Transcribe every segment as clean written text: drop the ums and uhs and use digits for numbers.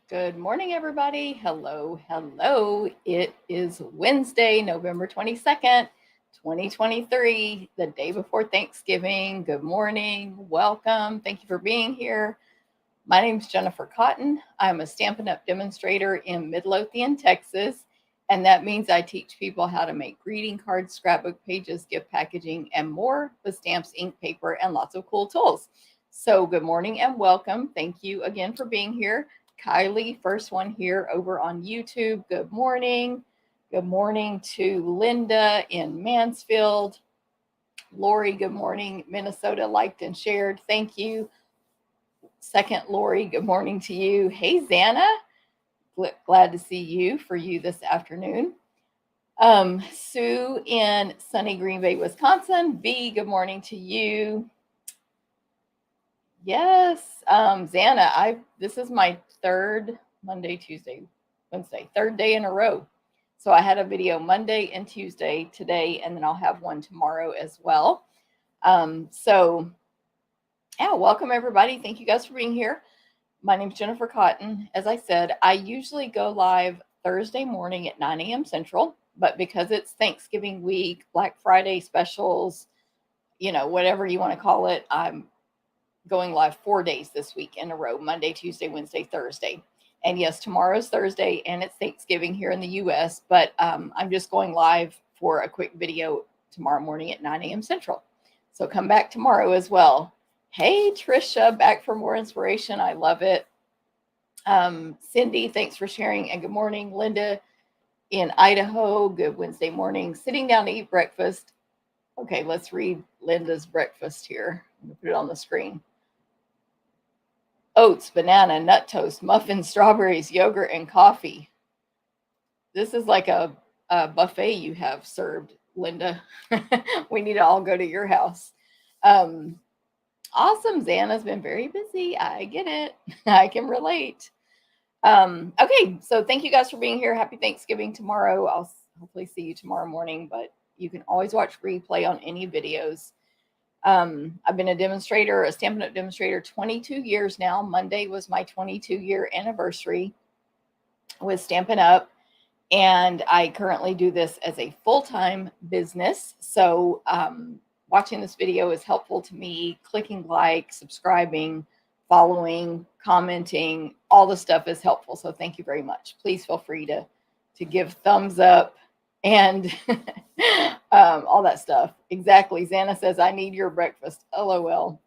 Good morning, everybody. Hello, hello. It is Wednesday, November 22nd, 2023, the day before Thanksgiving. Good morning. Welcome. Thank you for being here. My name is Jennifer Cotton. I'm a Stampin' Up! Demonstrator in Midlothian, Texas. And that means I teach people how to make greeting cards, scrapbook pages, gift packaging, and more with stamps, ink, paper, and lots of cool tools. So, good morning and welcome. Thank you again for being here. Kylie, first one here over on YouTube. Good morning. Good morning to Linda in Mansfield. Lori, good morning. Minnesota liked and shared. Thank you. Second, Lori, good morning to you. Hey, Xana. Glad to see you for you this afternoon. Sue in sunny Green Bay, Wisconsin. V, good morning to you. Yes, Xana, this is my third Monday, Tuesday, Wednesday, third day in a row. So I had a video Monday and Tuesday today, and then I'll have one tomorrow as well. Yeah, welcome everybody. Thank you guys for being here. My name is Jennifer Cotton. As I said, I usually go live Thursday morning at 9 a.m. Central, but because it's Thanksgiving week, Black Friday specials, whatever you want to call it, I'm going live 4 days this week in a row, Monday, Tuesday, Wednesday, Thursday. And yes, tomorrow's Thursday and it's Thanksgiving here in the US, but I'm just going live for a quick video tomorrow morning at 9 a.m. Central. So come back tomorrow as well. Hey, Trisha, back for more inspiration. I love it. Cindy, thanks for sharing. And good morning. Linda in Idaho, good Wednesday morning. Sitting down to eat breakfast. Okay, let's read Linda's breakfast here. I'm going to put it on the screen. Oats, banana, nut toast, muffins, strawberries, yogurt, and coffee. This is like a buffet you have served, Linda. We need to all go to your house. Awesome. Xana's been very busy. I get it. I can relate. Okay, so thank you guys for being here. Happy Thanksgiving tomorrow. I'll hopefully see you tomorrow morning, but you can always watch replay on any videos. I've been a demonstrator, a Stampin' Up! Demonstrator, 22 years now. Monday was my 22-year anniversary with Stampin' Up! And I currently do this as a full-time business. So watching this video is helpful to me. Clicking like, subscribing, following, commenting, all the stuff is helpful. So thank you very much. Please feel free to give thumbs up and all that stuff. Exactly. Xana says, I need your breakfast. LOL.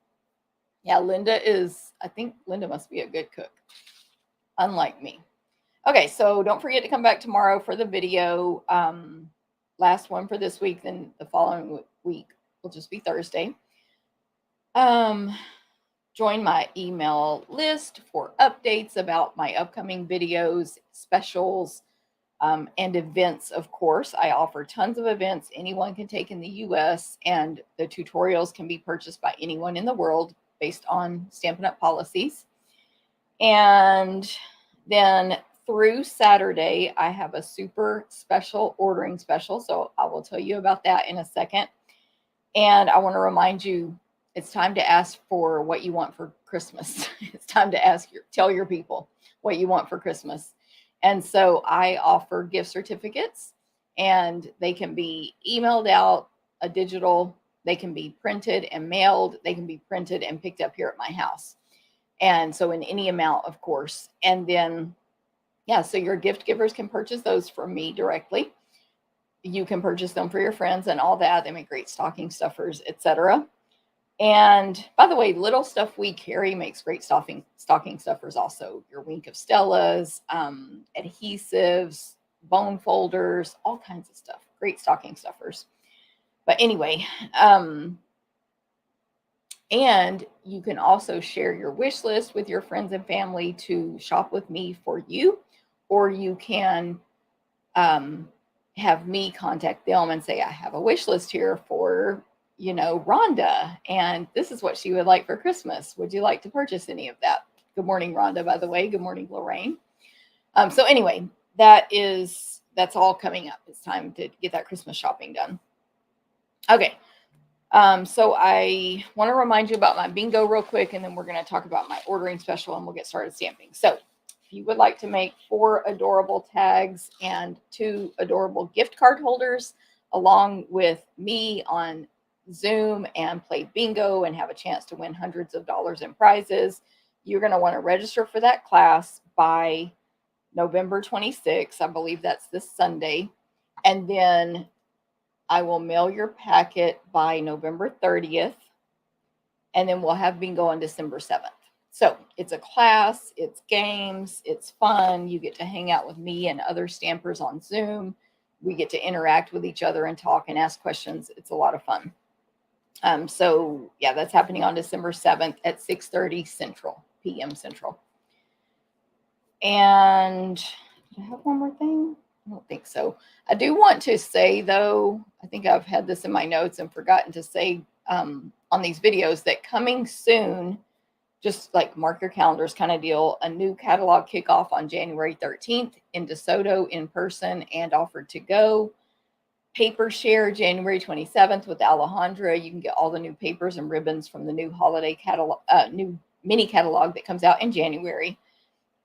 Yeah, I think Linda must be a good cook, unlike me. Okay, so don't forget to come back tomorrow for the video. Last one for this week, then the following week will just be Thursday. Join my email list for updates about my upcoming videos, specials, and events, of course. I offer tons of events anyone can take in the US, and the tutorials can be purchased by anyone in the world based on Stampin' Up! Policies. And then through Saturday, I have a super special ordering special. So I will tell you about that in a second. And I want to remind you, it's time to ask for what you want for Christmas. It's time to tell your people what you want for Christmas. And so I offer gift certificates, and they can be emailed out, a digital, they can be printed and mailed, they can be printed and picked up here at my house. And so in any amount, of course. And then, yeah, so your gift givers can purchase those from me directly. You can purchase them for your friends and all that. They make great stocking stuffers, etc. And by the way, little stuff we carry makes great stocking stuffers also. Your Wink of Stella's, adhesives, bone folders, all kinds of stuff. Great stocking stuffers. But anyway, and you can also share your wish list with your friends and family to shop with me for you, or you can have me contact them and say, I have a wish list here for, Rhonda, and this is what she would like for Christmas. Would you like to purchase any of that? Good morning, Rhonda, by the way. Good morning, Lorraine. So anyway, that's all coming up. It's time to get that Christmas shopping done. Okay. So I want to remind you about my bingo real quick, and then we're going to talk about my ordering special, and we'll get started stamping. So if you would like to make 4 adorable tags and 2 adorable gift card holders, along with me on Zoom and play bingo and have a chance to win hundreds of dollars in prizes, you're going to want to register for that class by November 26th. I believe that's this Sunday. And then I will mail your packet by November 30th. And then we'll have bingo on December 7th. So it's a class, it's games, it's fun. You get to hang out with me and other stampers on Zoom. We get to interact with each other and talk and ask questions. It's a lot of fun. So yeah, that's happening on December 7th at 6:30 p.m. Central. And do I have one more thing? I don't think so. I do want to say, though, I think I've had this in my notes and forgotten to say on these videos, that coming soon, just like mark your calendars kind of deal, a new catalog kickoff on January 13th in DeSoto in person and offered to go. Paper share January 27th with Alejandra. You can get all the new papers and ribbons from the new holiday catalog, new mini catalog that comes out in January.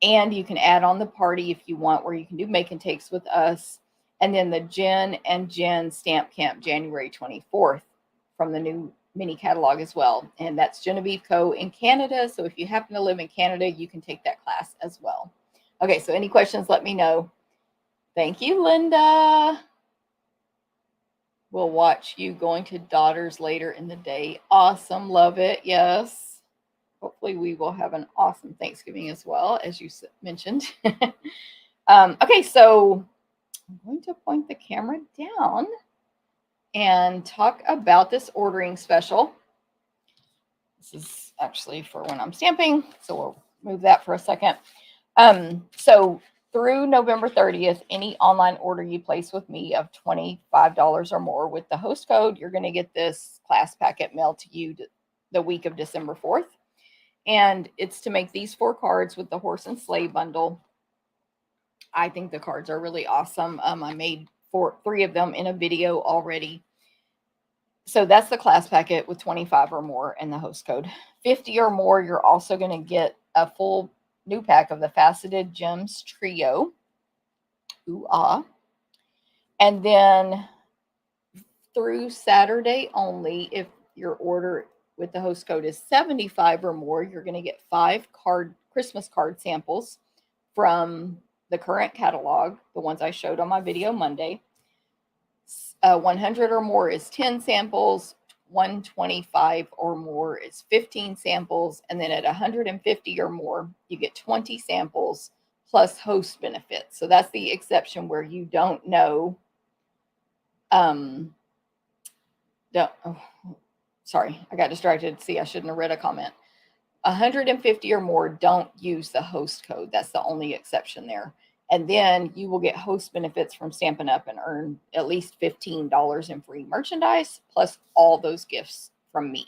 And you can add on the party if you want, where you can do make and takes with us. And then the Jen and Jen Stamp Camp January 24th from the new mini catalog as well. And that's Genevieve Co. in Canada. So if you happen to live in Canada, you can take that class as well. Okay, so any questions, let me know. Thank you, Linda. We'll watch you going to Daughters later in the day. Awesome. Love it. Yes. Hopefully we will have an awesome Thanksgiving as well, as you mentioned. Okay, so I'm going to point the camera down and talk about this ordering special. This is actually for when I'm stamping, so we'll move that for a second. So through November 30th, any online order you place with me of $25 or more with the host code, you're going to get this class packet mailed to you the week of December 4th. And it's to make these 4 cards with the horse and sleigh bundle. I think the cards are really awesome. I made 3 of them in a video already. So that's the class packet with 25 or more and the host code. 50 or more, you're also going to get a full new pack of the Faceted Gems Trio. Ooh, ah. And then through Saturday only, if your order with the host code is 75 or more, you're going to get 5 Christmas card samples from the current catalog, the ones I showed on my video Monday. 100 or more is 10 samples. 125 or more is 15 samples. And then at 150 or more, you get 20 samples plus host benefits. So that's the exception where you don't know. Sorry, I got distracted. See, I shouldn't have read a comment. 150 or more, don't use the host code. That's the only exception there. And then you will get host benefits from Stampin' Up! And earn at least $15 in free merchandise, plus all those gifts from me.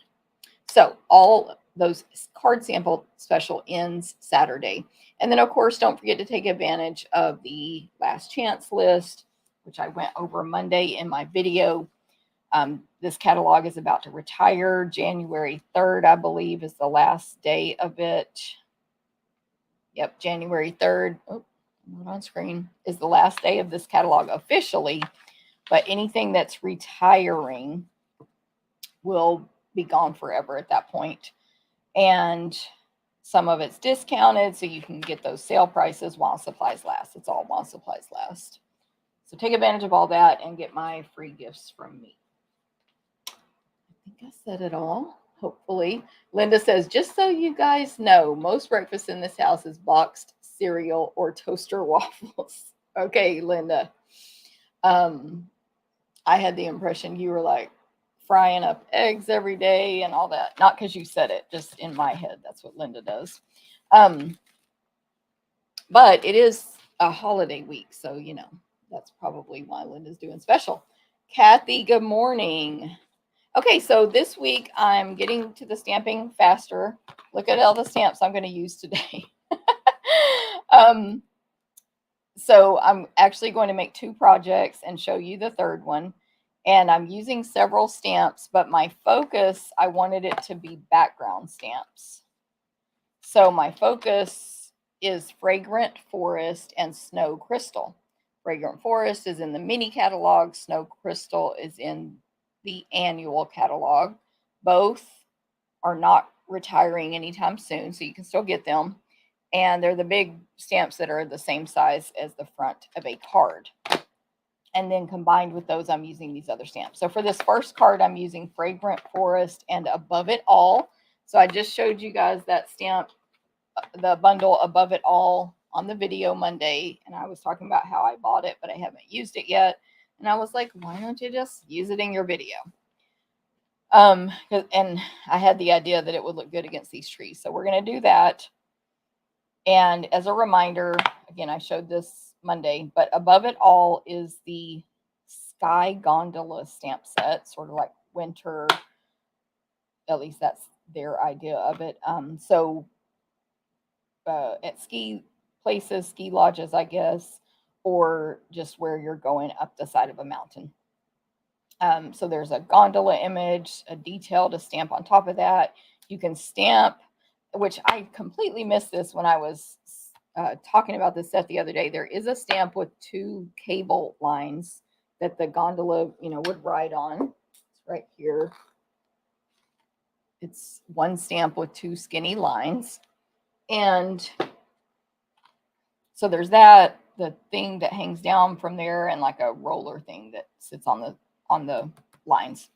So all those card sample special ends Saturday. And then, of course, don't forget to take advantage of the last chance list, which I went over Monday in my video. This catalog is about to retire. January 3rd, I believe, is the last day of it. Yep, January 3rd. Oh, not on screen, is the last day of this catalog officially, but anything that's retiring will be gone forever at that point. And some of it's discounted, so you can get those sale prices while supplies last. It's all while supplies last. So take advantage of all that and get my free gifts from me. I think I said it all, hopefully. Linda says, just so you guys know, most breakfast in this house is boxed cereal or toaster waffles. Okay, Linda. I had the impression you were like frying up eggs every day and all that. Not because you said it, just in my head. That's what Linda does. But it is a holiday week, so, you know, that's probably why Linda's doing special. Kathy, good morning. Okay, so this week I'm getting to the stamping faster. Look at all the stamps I'm going to use today. So I'm actually going to make 2 projects and show you the third one. And I'm using several stamps, but my focus, I wanted it to be background stamps. So my focus is Fragrant Forest and Snow Crystal. Fragrant Forest is in the mini catalog. Snow Crystal is in the annual catalog. Both are not retiring anytime soon, so you can still get them. And they're the big stamps that are the same size as the front of a card. And then combined with those, I'm using these other stamps. So for this first card, I'm using Fragrant Forest and Above It All. So I just showed you guys that stamp, the bundle Above It All, on the video Monday. And I was talking about how I bought it, but I haven't used it yet. And I was like, why don't you just use it in your video? And I had the idea that it would look good against these trees. So we're going to do that. And as a reminder, again, I showed this Monday, but Above It All is the Sky Gondola stamp set, sort of like winter, at least that's their idea of it. At ski places, ski lodges, I guess, or just where you're going up the side of a mountain. So there's a gondola image, a detail to stamp on top of that. You can stamp, which I completely missed this when I was talking about this set the other day. There is a stamp with 2 cable lines that the gondola, would ride on. It's right here. It's one stamp with 2 skinny lines. And so there's that, the thing that hangs down from there, and like a roller thing that sits on the lines.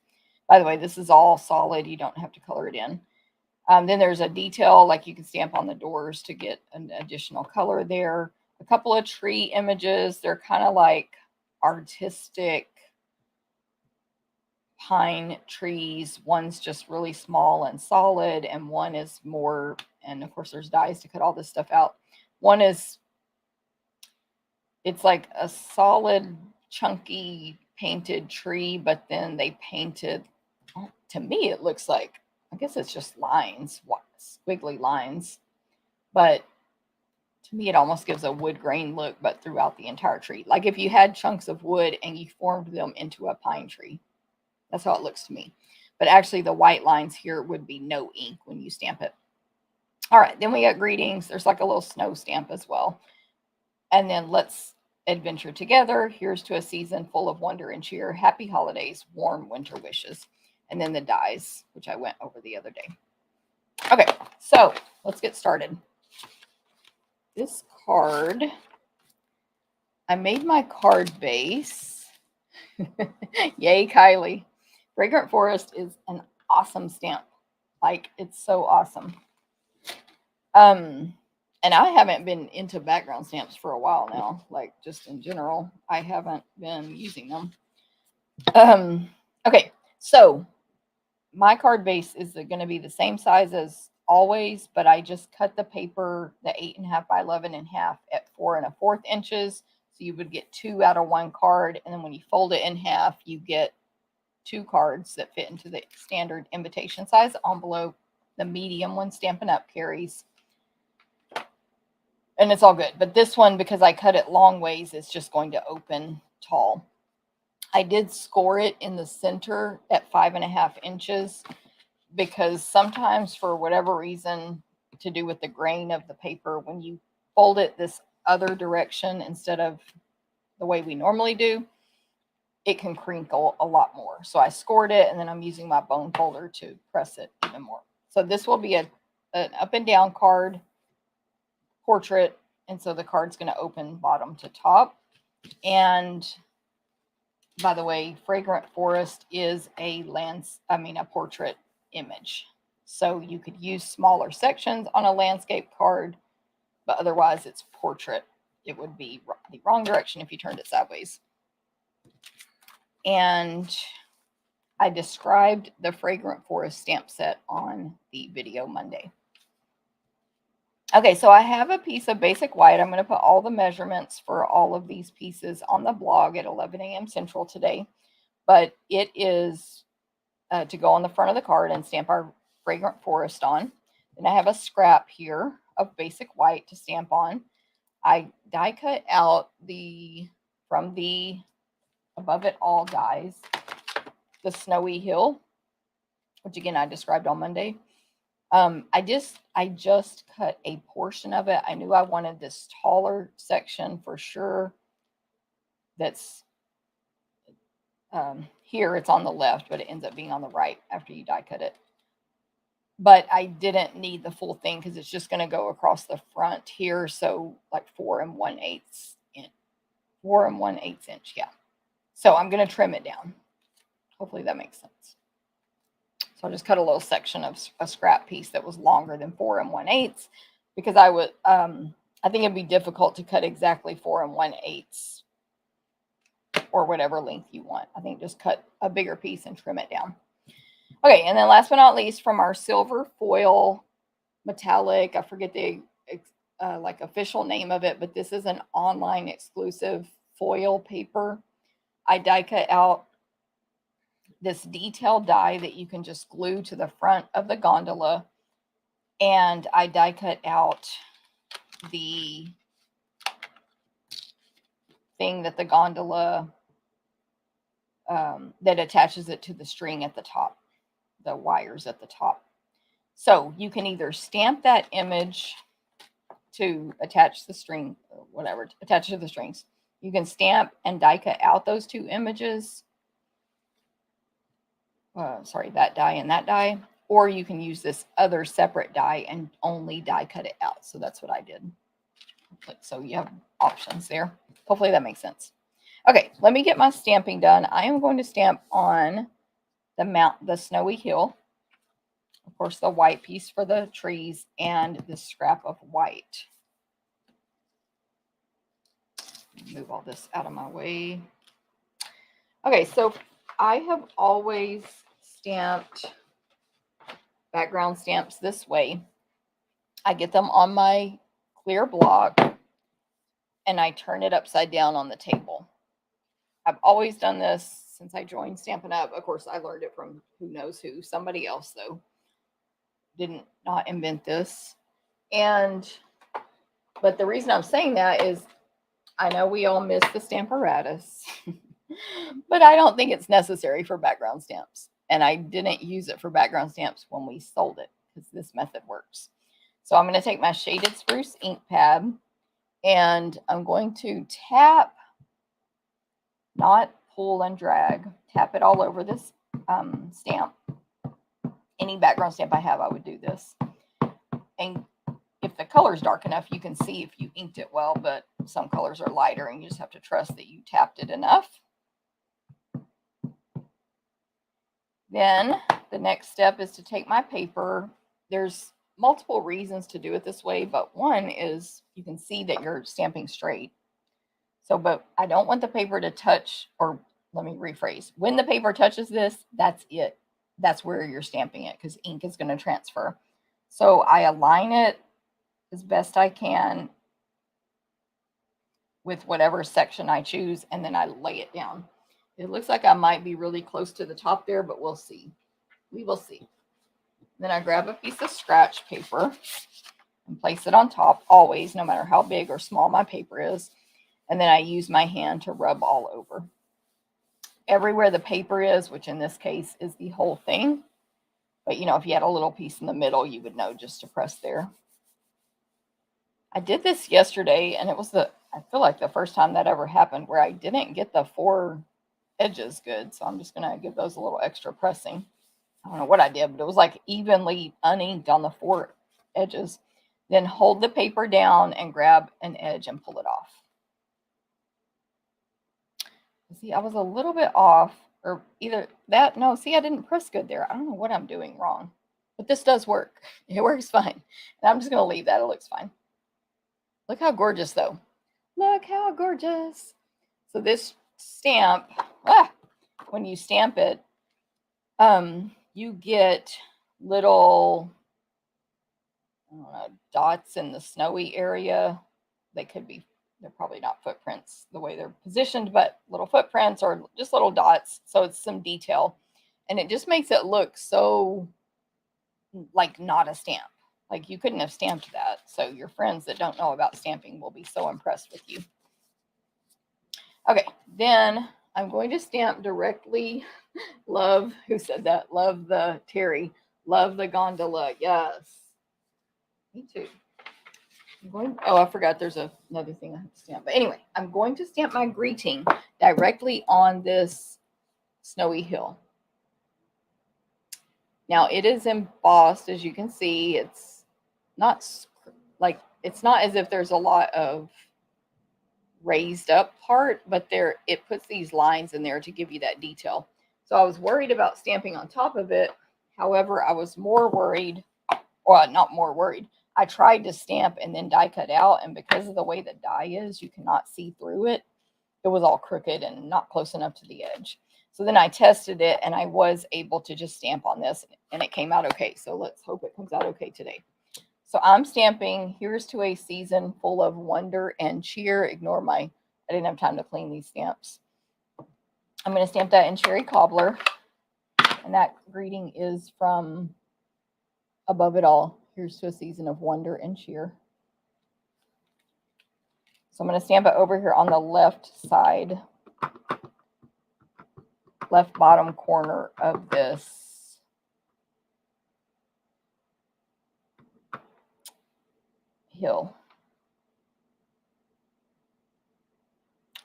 By the way, this is all solid. You don't have to color it in. Then there's a detail, like you can stamp on the doors to get an additional color there. A couple of tree images. They're kind of like artistic pine trees. One's just really small and solid, and one is more, and of course there's dies to cut all this stuff out. One is, it's like a solid, chunky painted tree, but then they painted, to me it looks like, I guess it's just lines, squiggly lines. But to me, it almost gives a wood grain look, but throughout the entire tree. Like if you had chunks of wood and you formed them into a pine tree. That's how it looks to me. But actually, the white lines here would be no ink when you stamp it. All right, then we got greetings. There's like a little snow stamp as well. And then let's adventure together. Here's to a season full of wonder and cheer. Happy holidays, warm winter wishes. And then the dies, which I went over the other day. Okay, so let's get started. This card, I made my card base. Yay, Kylie. Fragrant Forest is an awesome stamp. Like, it's so awesome. And I haven't been into background stamps for a while now. Like, just in general, I haven't been using them. Okay, so my card base is going to be the same size as always, but I just cut the paper, the 8.5 by 11.5 at 4 1/4 inches. So you would get 2 out of 1 card. And then when you fold it in half, you get 2 cards that fit into the standard invitation size envelope. The medium one, Stampin' Up, carries. And it's all good. But this one, because I cut it long ways, it's just going to open tall. I did score it in the center at 5.5 inches because sometimes, for whatever reason, to do with the grain of the paper, when you fold it this other direction instead of the way we normally do, it can crinkle a lot more. So I scored it, and then I'm using my bone folder to press it even more. So this will be an up and down card portrait, and so the card's going to open bottom to top. And by the way, Fragrant Forest is a portrait image. So you could use smaller sections on a landscape card, but otherwise it's portrait. It would be the wrong direction if you turned it sideways. And I described the Fragrant Forest stamp set on the video Monday. Okay, so I have a piece of basic white. I'm going to put all the measurements for all of these pieces on the blog at 11 a.m. Central today. But it is to go on the front of the card and stamp our Fragrant Forest on. Then I have a scrap here of basic white to stamp on. I die cut out from the Above It All dies, the Snowy Hill, which again I described on Monday. I just cut a portion of it. I knew I wanted this taller section for sure. That's here, it's on the left, but it ends up being on the right after you die cut it. But I didn't need the full thing because it's just going to go across the front here. So like 4 1/8 inch, 4 1/8 inch. Yeah. So I'm going to trim it down. Hopefully that makes sense. So I just cut a little section of a scrap piece that was longer than 4 1/8 because I think it'd be difficult to cut exactly 4 1/8 or whatever length you want. I think just cut a bigger piece and trim it down. Okay, and then last but not least, from our silver foil metallic, I forget the like official name of it, but this is an online exclusive foil paper. I die cut out this detail die that you can just glue to the front of the gondola, and I die cut out the thing that the gondola that attaches it to the string at the top, the wires at the top. So you can either stamp that image to attach the string, whatever, attach to the strings. You can stamp and die cut out those two images. That die and that die. Or you can use this other separate die and only die cut it out. So that's what I did. So you have options there. Hopefully that makes sense. Okay, let me get my stamping done. I am going to stamp on the snowy hill. Of course, the white piece for the trees and the scrap of white. Move all this out of my way. Okay, so I have always stamped background stamps this way. I get them on my clear block and I turn it upside down on the table. I've always done this since I joined Stampin' Up. Of course, I learned it from who knows who, somebody else though. Did not invent this. But the reason I'm saying that is I know we all miss the Stamparatus, but I don't think it's necessary for background stamps. And I didn't use it for background stamps when we sold it because this method works. So I'm going to take my shaded spruce ink pad and I'm going to tap, not pull and drag, tap it all over this stamp. Any background stamp I have, I would do this. And if the color is dark enough, you can see if you inked it well, but some colors are lighter and you just have to trust that you tapped it enough. Then the next step is to take my paper. There's multiple reasons to do it this way, but one is you can see that you're stamping straight. So, but I don't want the paper to touch, or let me rephrase. When the paper touches this, that's it. That's where you're stamping it because ink is going to transfer. So I align it as best I can with whatever section I choose, and then I lay it down. It looks like I might be really close to the top there, but we'll see. We will see. Then I grab a piece of scratch paper and place it on top, always, no matter how big or small my paper is. And then I use my hand to rub all over. Everywhere the paper is, which in this case is the whole thing. But, you know, if you had a little piece in the middle, you would know just to press there. I did this yesterday, and it was I feel like the first time that ever happened where I didn't get the 4 edges good. So I'm just going to give those a little extra pressing. I don't know what I did, but it was like evenly uninked on the 4 edges. Then hold the paper down and grab an edge and pull it off. See, I was a little bit off, or either that, no, see, I didn't press good there. I don't know what I'm doing wrong, but this does work. It works fine. And I'm just going to leave that. It looks fine. Look how gorgeous, though. Look how gorgeous. So this stamp, when you stamp it, you get little, I don't know, dots in the snowy area. They could be, they're probably not footprints the way they're positioned, but little footprints or just little dots. So it's some detail. And it just makes it look so like not a stamp. Like you couldn't have stamped that. So your friends that don't know about stamping will be so impressed with you. Okay, then I'm going to stamp directly. Love, who said that? Love the Terry. Love the gondola. Yes. Me too. I forgot there's another thing I have to stamp. But anyway, I'm going to stamp my greeting directly on this snowy hill. Now it is embossed, as you can see. It's not it's not as if there's a lot of raised up part, but it puts these lines in there to give you that detail. So I was worried about stamping on top of it. However, I was more worried, or not more worried. I tried to stamp and then die cut out, and because of the way the die is, you cannot see through it. It was all crooked and not close enough to the edge. So then I tested it, and I was able to just stamp on this, and it came out okay. So let's hope it comes out okay today. So I'm stamping, here's to a season full of wonder and cheer. Ignore I didn't have time to clean these stamps. I'm going to stamp that in cherry cobbler. And that greeting is from Above It All. Here's to a season of wonder and cheer. So I'm going to stamp it over here on the left side, left bottom corner of this hill.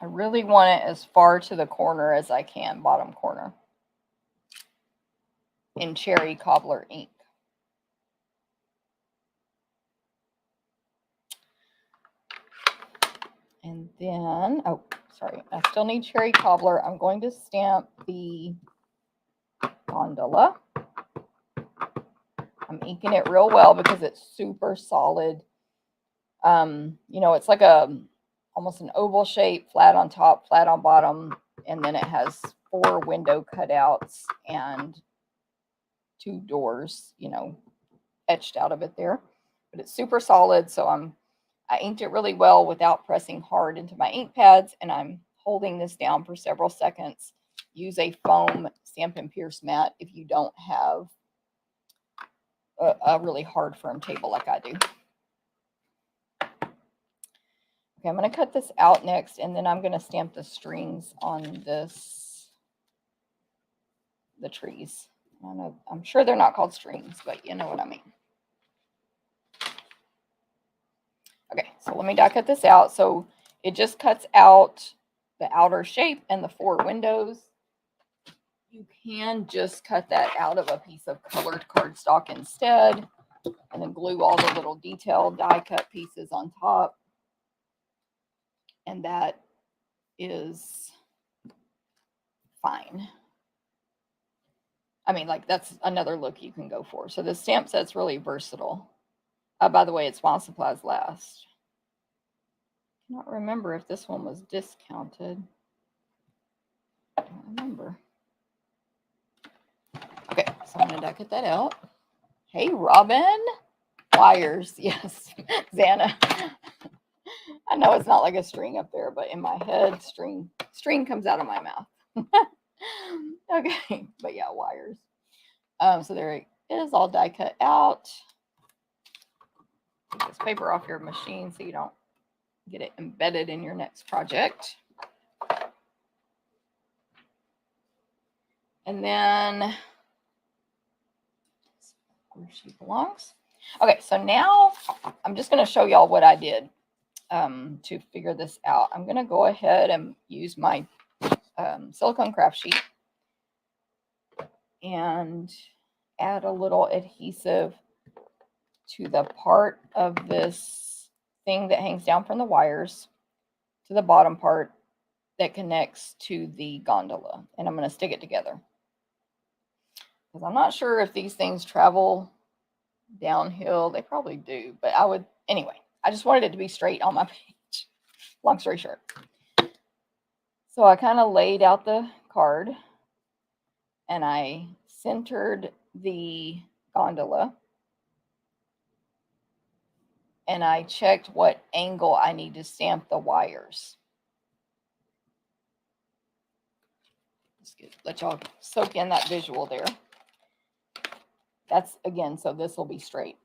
I really want it as far to the corner as I can, bottom corner, in cherry cobbler ink. And then, oh, sorry, I still need cherry cobbler. I'm going to stamp the gondola. I'm inking it real well because it's super solid. You know, it's like almost an oval shape, flat on top, flat on bottom, and then it has 4 window cutouts and 2 doors, you know, etched out of it there. But it's super solid, so I inked it really well without pressing hard into my ink pads, and I'm holding this down for several seconds. Use a foam Stamp and Pierce mat if you don't have a really hard, firm table like I do. Okay, I'm going to cut this out next, and then I'm going to stamp the strings on the trees. I'm sure they're not called strings, but you know what I mean. Okay, so let me die cut this out. So it just cuts out the outer shape and the 4 windows. You can just cut that out of a piece of colored cardstock instead, and then glue all the little detailed die cut pieces on top. And that is fine. I mean, like, that's another look you can go for. So the stamp set's really versatile. By the way, it's while supplies last. I cannot remember if this one was discounted. I don't remember. Okay, so I'm going to die cut that out. Hey, Robin. Wires. Yes, Xana. I know it's not like a string up there, but in my head, string comes out of my mouth. Okay, but yeah, wires. So there it is, all die cut out. Take this paper off your machine so you don't get it embedded in your next project. And then where she belongs. Okay, so now I'm just going to show y'all what I did to figure this out. I'm going to go ahead and use my silicone craft sheet and add a little adhesive to the part of this thing that hangs down from the wires to the bottom part that connects to the gondola. And I'm going to stick it together, because I'm not sure if these things travel downhill. They probably do, but anyway, I just wanted it to be straight on my page. Long story short. So I kind of laid out the card and I centered the gondola and I checked what angle I need to stamp the wires. Just let y'all soak in that visual there. That's, again, so this will be straight.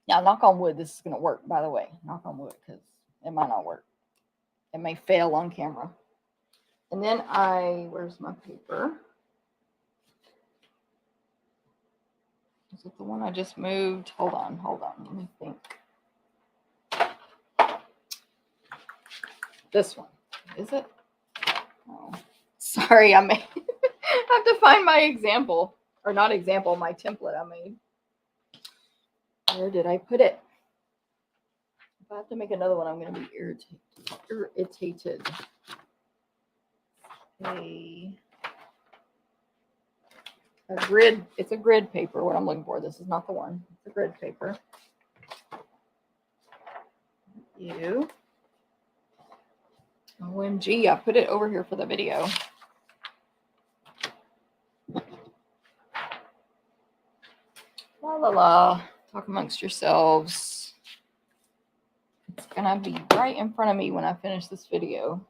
Now, knock on wood, this is going to work, by the way. Knock on wood, because it might not work. It may fail on camera. And then where's my paper? Is it the one I just moved? Hold on. Let me think. This one. Is it? Oh, sorry. I may have to find my example. Or not example, my template I made. Where did I put it? If I have to make another one, I'm going to be irritated. A grid. It's a grid paper, what I'm looking for. This is not the one. It's a grid paper. OMG, I put it over here for the video. La la la. Talk amongst yourselves. It's gonna be right in front of me when I finish this video.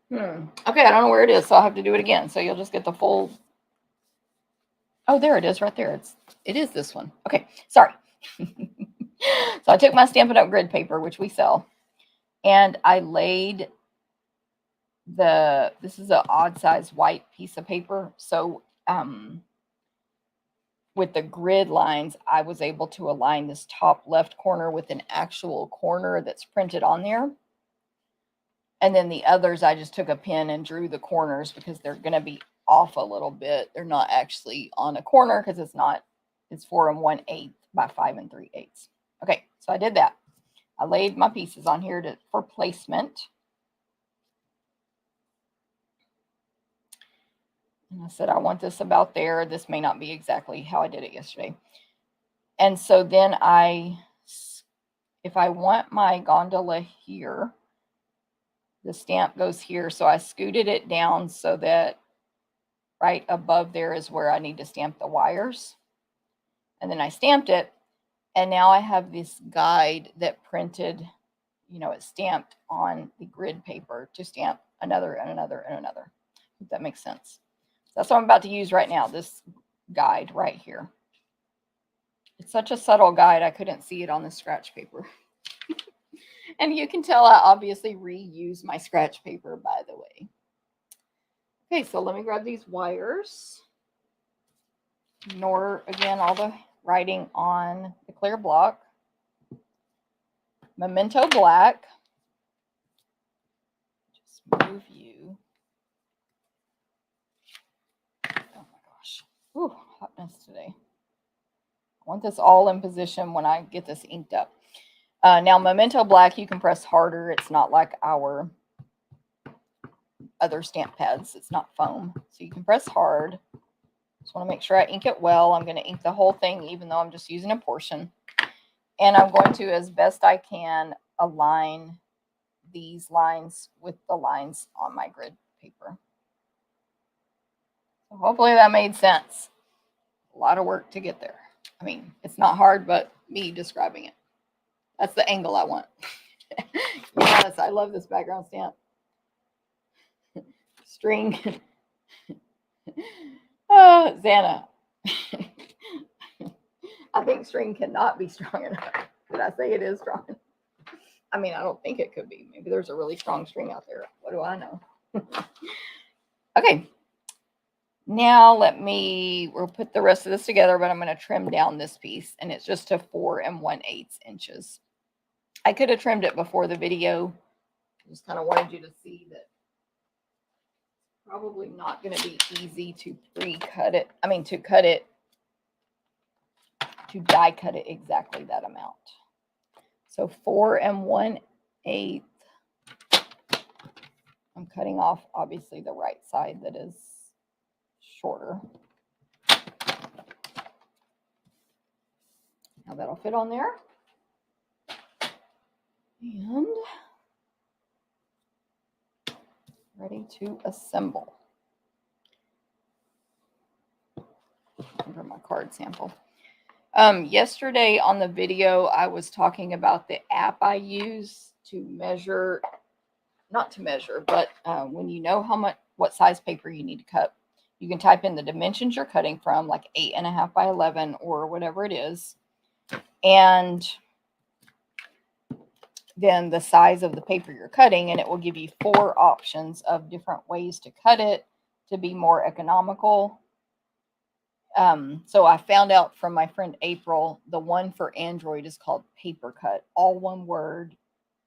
Okay, I don't know where it is, so I'll have to do it again. So you'll just get the full. Oh, there it is, right there. It is this one. Okay, sorry. So I took my Stampin' Up! Grid paper, which we sell, and I laid this is an odd size white piece of paper. So with the grid lines, I was able to align this top left corner with an actual corner that's printed on there. And then the others, I just took a pen and drew the corners because they're going to be off a little bit. They're not actually on a corner because it's 4 1/8 by 5 3/8. Okay, so I did that. I laid my pieces on here for placement. And I said, I want this about there. This may not be exactly how I did it yesterday. And so then if I want my gondola here, the stamp goes here. So I scooted it down so that right above there is where I need to stamp the wires. And then I stamped it. And now I have this guide that printed, it's stamped on the grid paper to stamp another and another and another. If that makes sense. That's what I'm about to use right now, this guide right here. It's such a subtle guide, I couldn't see it on the scratch paper. And you can tell I obviously reuse my scratch paper, by the way. Okay, so let me grab these wires. Ignore, again, all the writing on the clear block. Memento black. Just move you. Oh my gosh. Ooh, hotness today. I want this all in position when I get this inked up. Now, Memento black, you can press harder. It's not like our other stamp pads. It's not foam. So you can press hard. Just want to make sure I ink it well. I'm going to ink the whole thing, even though I'm just using a portion. And I'm going to, as best I can, align these lines with the lines on my grid paper. So hopefully that made sense. A lot of work to get there. I mean, it's not hard, but me describing it. That's the angle I want. Yes, I love this background stamp. String. Oh, Xana. I think string cannot be strong enough. Did I say it is strong? I mean, I don't think it could be. Maybe there's a really strong string out there. What do I know? Okay. Now we'll put the rest of this together, but I'm going to trim down this piece, and it's just to 4 1/8 inches. I could have trimmed it before the video. I just kind of wanted you to see that probably not going to be easy to pre-cut it. I mean, to cut it, to die cut it exactly that amount. So 4 1/8. I'm cutting off, obviously, the right side that is shorter. Now that'll fit on there. And ready to assemble. Under my card sample. Yesterday on the video, I was talking about the app I use to measure, not to measure, but when you know what size paper you need to cut, you can type in the dimensions you're cutting from, like 8.5 by 11 or whatever it is. And then the size of the paper you're cutting, and it will give you 4 options of different ways to cut it to be more economical. So I found out from my friend April, the one for Android is called Paper Cut, all one word.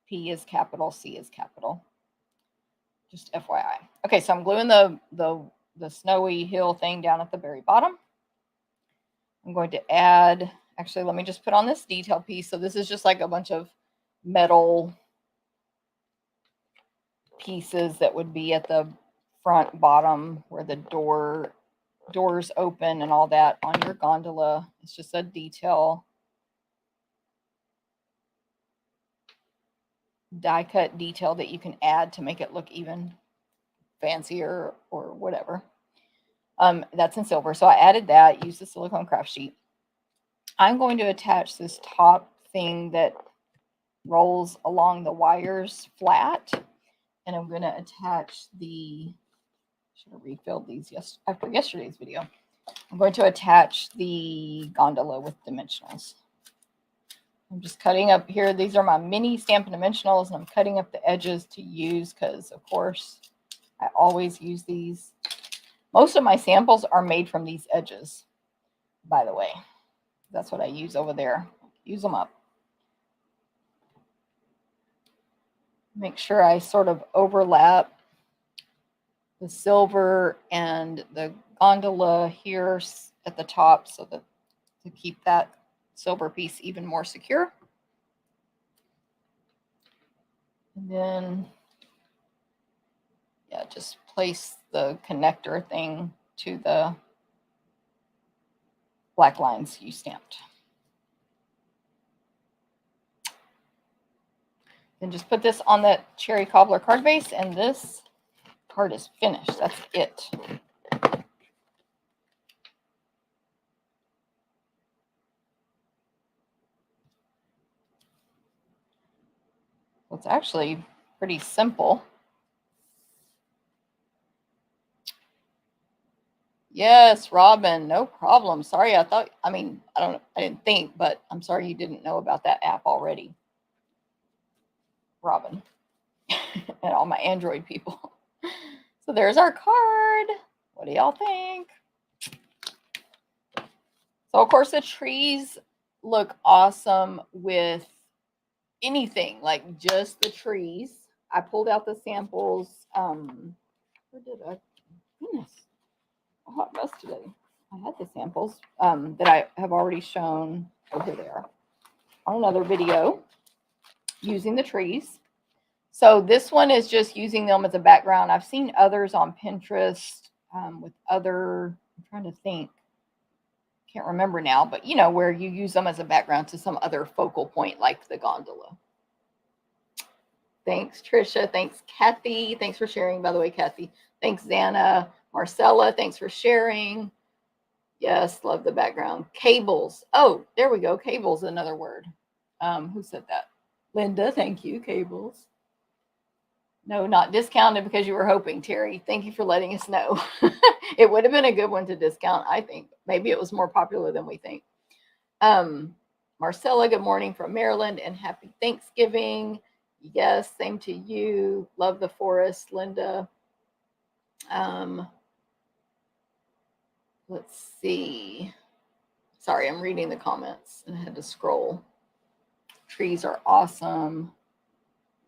P is capital, C is capital. Just FYI. Okay, so I'm gluing the snowy hill thing down at the very bottom. I'm going to add, actually, let me just put on this detail piece. So this is just like a bunch of metal pieces that would be at the front, bottom, where the doors open and all that on your gondola. It's just a detail, die cut detail that you can add to make it look even fancier or whatever. That's in silver. So I added that, used the silicone craft sheet. I'm going to attach this top thing that rolls along the wires flat, and I'm going to attach the, should have refilled these after yesterday's video. I'm going to attach the gondola with dimensionals. I'm just cutting up here. These are my mini Stampin' Dimensionals, and I'm cutting up the edges to use because, of course, I always use these. Most of my samples are made from these edges, by the way. That's what I use over there. Use them up. Make sure I sort of overlap the silver and the gondola here at the top so that to keep that silver piece even more secure. And then, yeah, just place the connector thing to the black lines you stamped. Then just put this on that cherry cobbler card base, and this card is finished. That's it. It's actually pretty simple. Yes, Robin, no problem. Sorry, I didn't think, but I'm sorry you didn't know about that app already. Robin and all my Android people. So there's our card. What do y'all think? So, of course, the trees look awesome with anything, like just the trees. I pulled out the samples. Where did I? Goodness, a hot mess today. I had the samples that I have already shown over there on another video using the trees. So this one is just using them as a background. I've seen others on Pinterest with other, I'm trying to think, can't remember now, but you know, where you use them as a background to some other focal point like the gondola. Thanks, Trisha. Thanks, Kathy. Thanks for sharing, by the way, Kathy. Thanks, Xana. Marcella, thanks for sharing. Yes, love the background. Cables. Oh, there we go. Cables, another word. Who said that? Linda, thank you. Cables. No, not discounted because you were hoping, Terry. Thank you for letting us know. It would have been a good one to discount, I think. Maybe it was more popular than we think. Marcella, good morning from Maryland and happy Thanksgiving. Yes, same to you. Love the forest, Linda. Let's see. Sorry, I'm reading the comments and I had to scroll. Trees are awesome.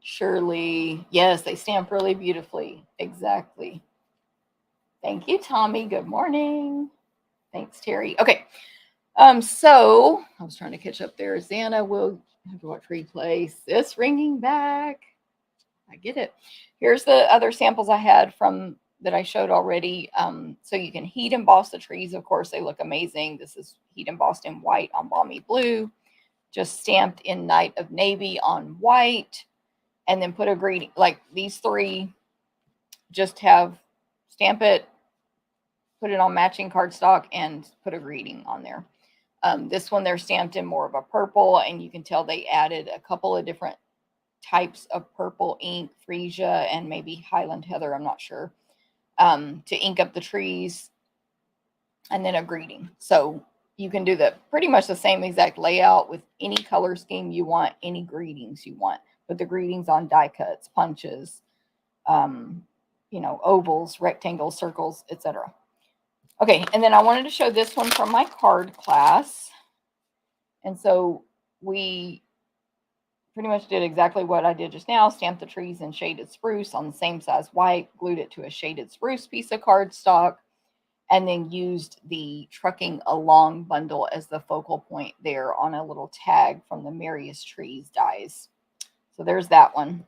Shirley, yes, they stamp really beautifully. Exactly. Thank you, Tommy. Good morning. Thanks, Terry. Okay. So I was trying to catch up there. Xana will have to watch replay. This ringing back. I get it. Here's the other samples I had from that I showed already. So you can heat emboss the trees. Of course, they look amazing. This is heat embossed in white on balmy blue, just stamped in Night of Navy on white, and then put a greeting. Like these three, just have stamp it, put it on matching cardstock, and put a greeting on there. This one, they're stamped in more of a purple, and you can tell they added a couple of different types of purple ink, freesia and maybe Highland Heather, I'm not sure, to ink up the trees, and then a greeting. So you can do pretty much the same exact layout with any color scheme you want, any greetings you want. put the greetings on die cuts, punches, you know, ovals, rectangles, circles, etc. Okay, and then I wanted to show this one from my card class. And so we pretty much did exactly what I did just now, stamped the trees in shaded spruce on the same size white, glued it to a shaded spruce piece of cardstock, and then used the Trucking Along bundle as the focal point there on a little tag from the Merriest Trees dies. So there's that one.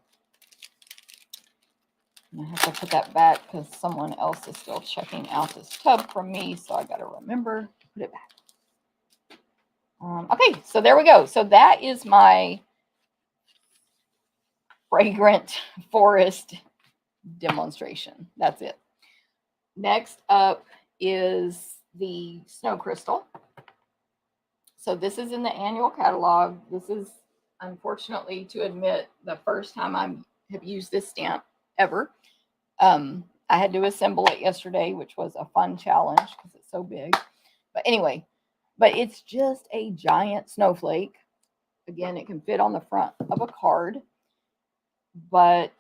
I have to put that back because someone else is still checking out this tub from me, so I got to remember to put it back. Okay, so there we go. So that is my fragrant forest demonstration. That's it. Next up is the snow crystal. So this is in the annual catalog. This is, unfortunately, to admit, the first time I have used this stamp ever. I had to assemble it yesterday, which was a fun challenge because it's so big. But anyway, but it's just a giant snowflake. Again, it can fit on the front of a card, but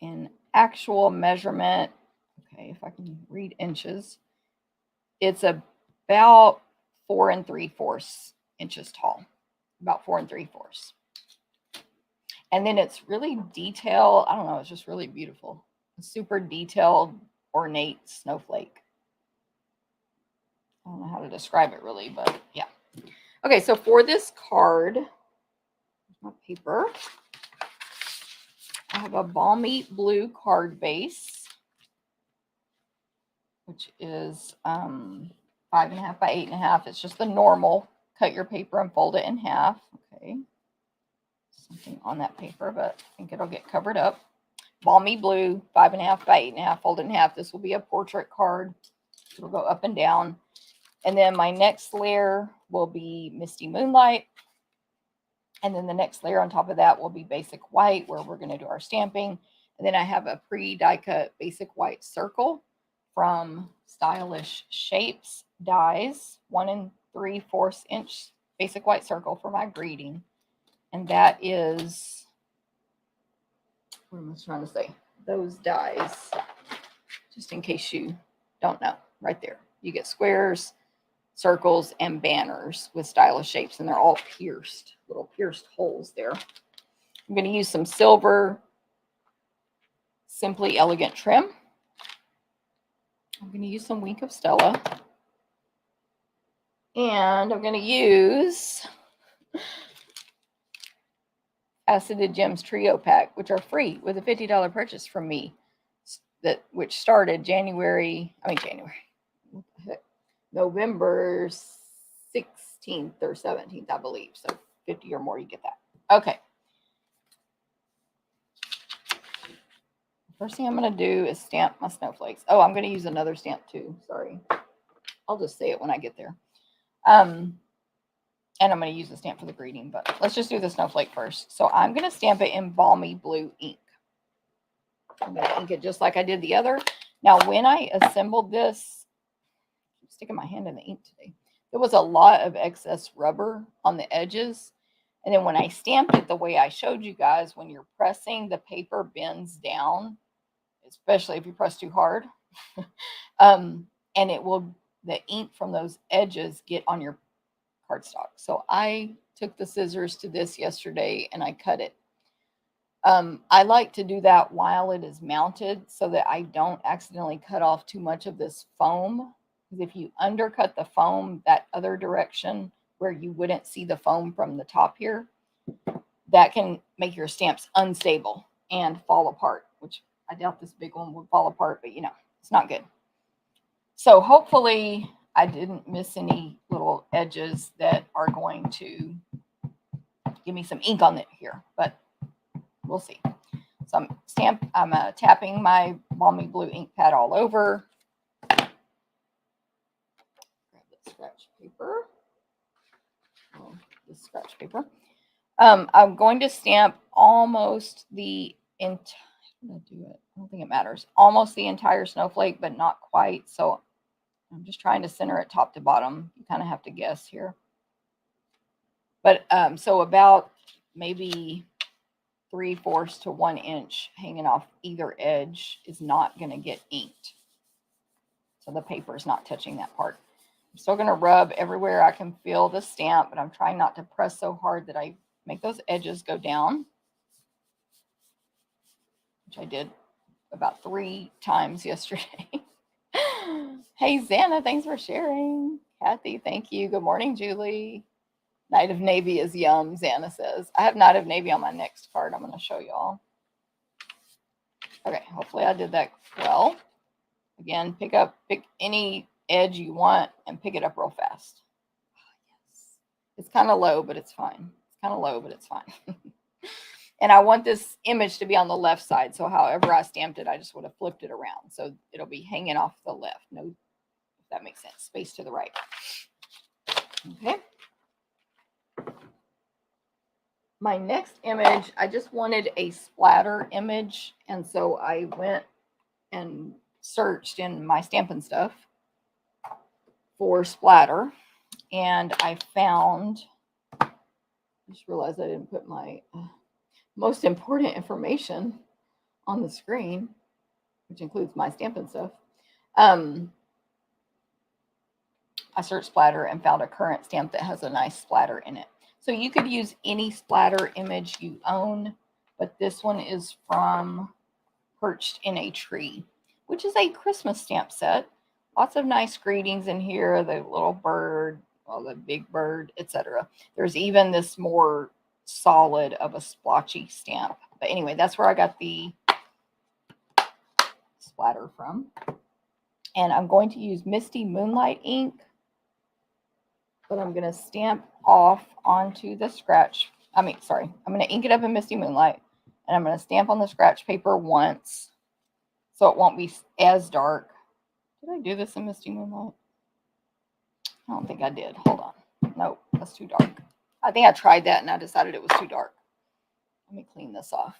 in actual measurement, okay, if I can read inches, it's about 4 3/4 inches tall, about 4 3/4. And then it's really detailed. I don't know, it's just really beautiful. A super detailed, ornate snowflake. I don't know how to describe it really, but yeah. Okay, so for this card, my paper, I have a balmy blue card base, which is 5.5 by 8.5. It's just the normal. Cut your paper and fold it in half. Okay. Something on that paper, but I think it'll get covered up. Balmy blue, 5.5 by 8.5, fold it in half. This will be a portrait card. It'll go up and down. And then my next layer will be Misty Moonlight. And then the next layer on top of that will be basic white, where we're going to do our stamping. And then I have a pre-die cut basic white circle from Stylish Shapes dies, 1 3/4 inch basic white circle for my greeting. And that is, what am I trying to say? Those dies, just in case you don't know, right there. You get squares, circles, and banners with Stylish Shapes, and they're all pierced, little pierced holes there. I'm going to use some silver Simply Elegant trim. I'm going to use some Wink of Stella. And I'm going to use Acid Gems Trio Pack, which are free with a $50 purchase from me, which started November 16th or 17th, I believe. So 50 or more, you get that. Okay. First thing I'm going to do is stamp my snowflakes. Oh, I'm going to use another stamp too. Sorry. I'll just say it when I get there. And I'm going to use a stamp for the greeting, but let's just do the snowflake first. So I'm going to stamp it in balmy blue ink. I'm going to ink it just like I did the other. Now, when I assembled this, I'm sticking my hand in the ink today, there was a lot of excess rubber on the edges. And then when I stamped it the way I showed you guys, when you're pressing, the paper bends down, especially if you press too hard. And it will, the ink from those edges get on your cardstock. So I took the scissors to this yesterday and I cut it. I like to do that while it is mounted so that I don't accidentally cut off too much of this foam. Because if you undercut the foam that other direction where you wouldn't see the foam from the top here, that can make your stamps unstable and fall apart, which I doubt this big one would fall apart, but you know, it's not good. So hopefully I didn't miss any little edges that are going to give me some ink on it here, but we'll see. So I'm tapping my balmy blue ink pad all over. Grab the scratch paper. Oh, the scratch paper. I'm going to stamp almost the entire, I don't think it matters. Almost the entire snowflake, but not quite. So I'm just trying to center it top to bottom. You kind of have to guess here. But so about maybe 3/4 to 1 inch hanging off either edge is not going to get inked. So the paper is not touching that part. I'm still going to rub everywhere I can feel the stamp, but I'm trying not to press so hard that I make those edges go down, which I did about 3 times yesterday. Hey, Xana, thanks for sharing. Kathy, thank you. Good morning, Julie. Night of Navy is yum, Xana says. I have Night of Navy on my next card. I'm going to show y'all. Okay, hopefully I did that well. Again, pick any edge you want and pick it up real fast. Yes. It's kind of low, but it's fine. It's kind of low, but it's fine. And I want this image to be on the left side. So however I stamped it, I just would have flipped it around. So it'll be hanging off the left. No, if that makes sense. Space to the right. Okay. My next image, I just wanted a splatter image. And so I went and searched in my Stampin' Stuff for splatter. And I found, I just realized I didn't put my most important information on the screen, which includes my Stampin' Stuff. I searched splatter and found a current stamp that has a nice splatter in it. So you could use any splatter image you own, but this one is from Perched in a Tree, which is a Christmas stamp set. Lots of nice greetings in here, the little bird, well, the big bird, etc. There's even this more solid of a splotchy stamp. But anyway, that's where I got the splatter from. And I'm going to use Misty Moonlight ink, but I'm going to stamp off onto the scratch. I'm going to ink it up in Misty Moonlight, and I'm going to stamp on the scratch paper once so it won't be as dark. Did I do this in Misty Moonlight? I don't think I did. Hold on. Nope, that's too dark. I think I tried that and I decided it was too dark. Let me clean this off.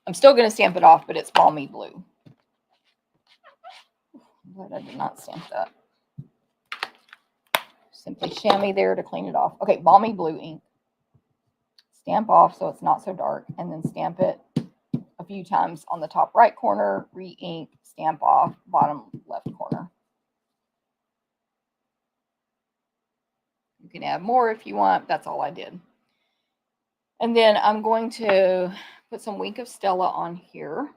I'm still going to stamp it off, but it's balmy blue. I'm glad I did not stamp that. Simply chamois there to clean it off. Okay, balmy blue ink. Stamp off so it's not so dark, and then stamp it a few times on the top right corner, re-ink, stamp off, bottom left corner. You can add more if you want. That's all I did. And then I'm going to put some Wink of Stella on here.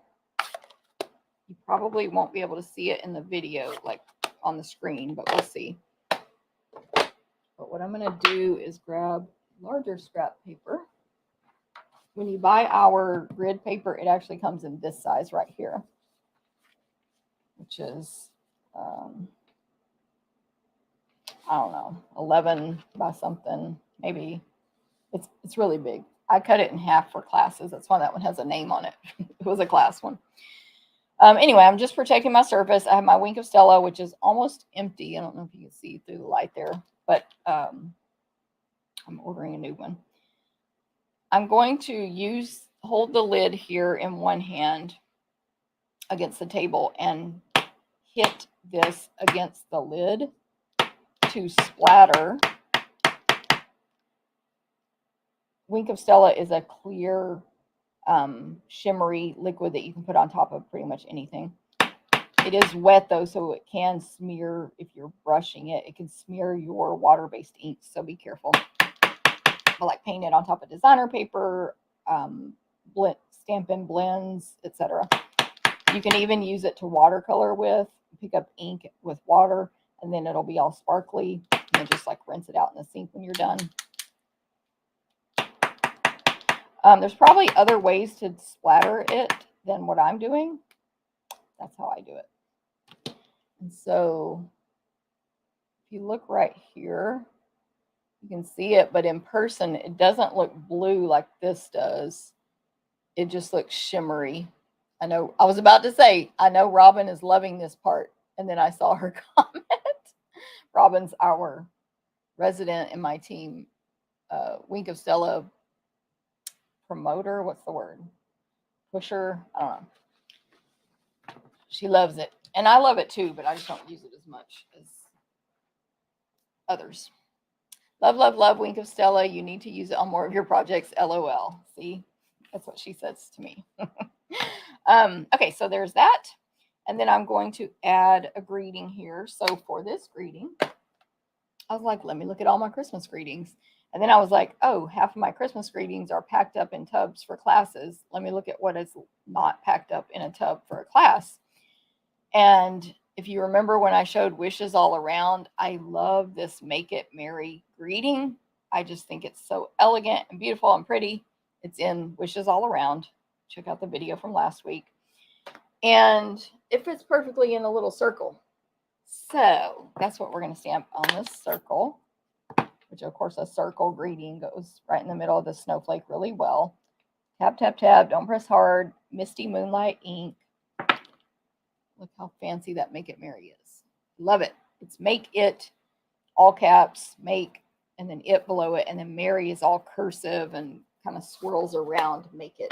You probably won't be able to see it in the video, like on the screen, but we'll see. But what I'm going to do is grab larger scrap paper. When you buy our grid paper, it actually comes in this size right here, which is, I don't know, 11 by something, maybe. It's really big. I cut it in half for classes. That's why that one has a name on it. It was a class one. Anyway, I'm just protecting my surface. I have my Wink of Stella, which is almost empty. I don't know if you can see through the light there, but I'm ordering a new one. I'm going to hold the lid here in one hand against the table and hit this against the lid to splatter. Wink of Stella is a clear, shimmery liquid that you can put on top of pretty much anything. It is wet though, so it can smear if you're brushing it. It can smear your water-based inks, so be careful. But like paint it on top of designer paper, Stampin' blends, etc. You can even use it to watercolor with. Pick up ink with water, and then it'll be all sparkly. And then just like rinse it out in the sink when you're done. There's probably other ways to splatter it than what I'm doing. That's how I do it. And so if you look right here, you can see it, but in person, it doesn't look blue like this does. It just looks shimmery. I know, I was about to say, I know Robin is loving this part. And then I saw her comment. Robin's our resident in my team, Wink of Stella promoter. What's the word? Pusher. I don't know. She loves it. And I love it too, but I just don't use it as much as others. Love, love, love, wink of Stella. You need to use it on more of your projects. LOL. See, that's what she says to me. Okay, so there's that. And then I'm going to add a greeting here. So for this greeting, I was like, let me look at all my Christmas greetings. And then I was like, oh, half of my Christmas greetings are packed up in tubs for classes. Let me look at what is not packed up in a tub for a class. And if you remember when I showed wishes all around, I love this Make It Merry greeting. I just think it's so elegant and beautiful and pretty. It's in wishes all around. Check out the video from last week. And it fits perfectly in a little circle. So that's what we're going to stamp on this circle, which of course a circle greeting goes right in the middle of the snowflake really well. Tap, tap, tap. Don't press hard. Misty Moonlight ink. Look how fancy that Make It Merry is. Love it. It's Make It, all caps, Make, and then It below it. And then Merry is all cursive and kind of swirls around Make It.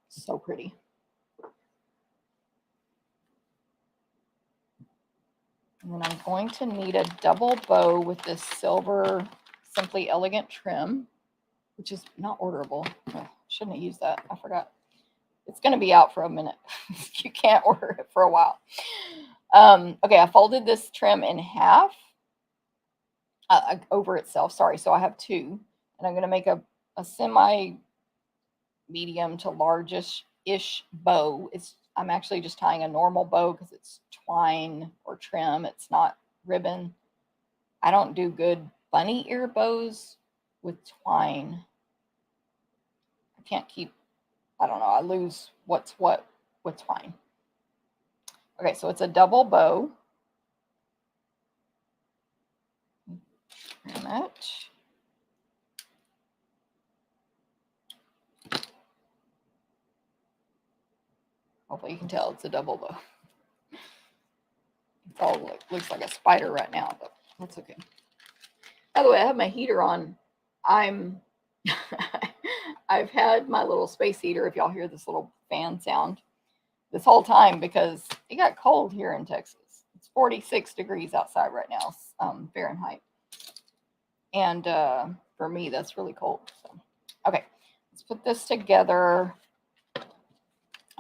So pretty. And then I'm going to need a double bow with this silver Simply Elegant trim, which is not orderable. Oh, shouldn't have used that. I forgot. It's going to be out for a minute. You can't order it for a while. Okay, I folded this trim in half over itself. Sorry, so I have two. And I'm going to make a semi medium to largish-ish bow. I'm actually just tying a normal bow because it's twine or trim. It's not ribbon. I don't do good bunny ear bows with twine. I can't keep, I don't know, I lose what's what with twine. Okay, so it's a double bow. Very much. Hopefully you can tell it's a double bow. It's all looks like a spider right now, but that's okay. By the way, I have my heater on. I've had my little space heater, if y'all hear this little fan sound, this whole time because it got cold here in Texas. It's 46 degrees outside right now, Fahrenheit. And for me, that's really cold. So, okay, let's put this together.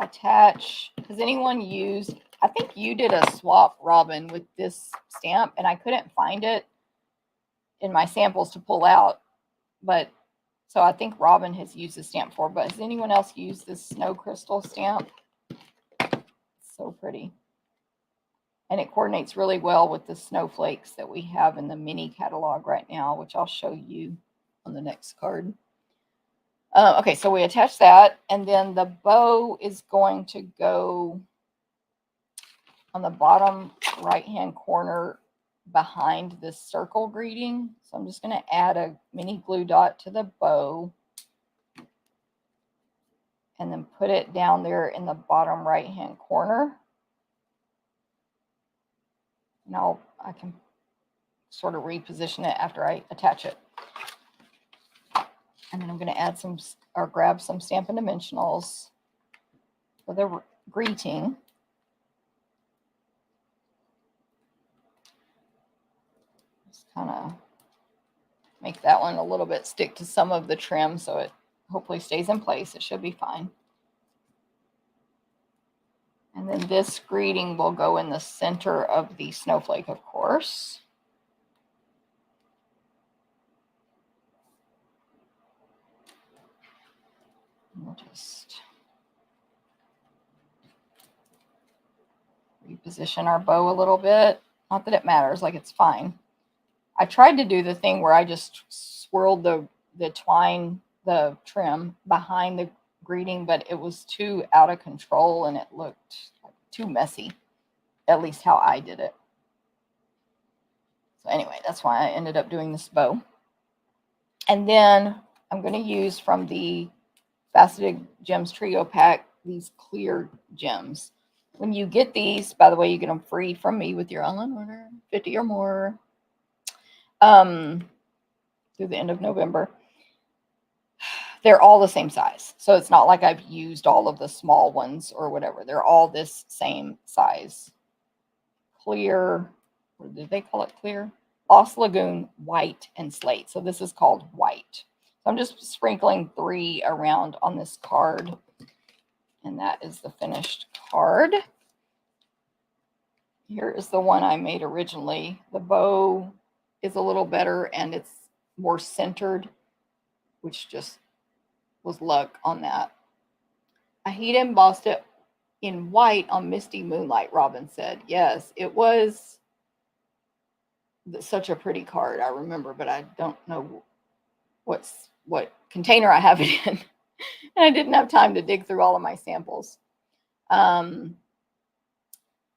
Attach. Has anyone used, I think you did a swap, Robin, with this stamp, and I couldn't find it in my samples to pull out. But so I think Robin has used the stamp for, but has anyone else used this snow crystal stamp? It's so pretty. And it coordinates really well with the snowflakes that we have in the mini catalog right now, which I'll show you on the next card. Okay, so we attach that, and then the bow is going to go on the bottom right-hand corner behind this circle greeting. So I'm just going to add a mini glue dot to the bow and then put it down there in the bottom right-hand corner. Now I can sort of reposition it after I attach it. And then I'm going to add some, or grab some Stampin' Dimensionals for the greeting. Just kind of make that one a little bit stick to some of the trim so it hopefully stays in place. It should be fine. And then this greeting will go in the center of the snowflake, of course. We'll just reposition our bow a little bit. Not that it matters, like it's fine. I tried to do the thing where I just swirled the twine, the trim behind the greeting, but it was too out of control and it looked like too messy, at least how I did it. So anyway, that's why I ended up doing this bow. And then I'm going to use from the Faceted Gems Trio Pack these clear gems. When you get these, by the way, you get them free from me with your online order, 50 or more, through the end of November. They're all the same size. So it's not like I've used all of the small ones or whatever. They're all this same size. Clear, or did they call it clear? Lost Lagoon, white, and slate. So this is called white. So I'm just sprinkling 3 around on this card. And that is the finished card. Here is the one I made originally. The bow is a little better and it's more centered, which just was luck on that. I heat embossed it in white on Misty Moonlight, Robin said. Yes, it was such a pretty card, I remember, but I don't know what container I have it in. And I didn't have time to dig through all of my samples.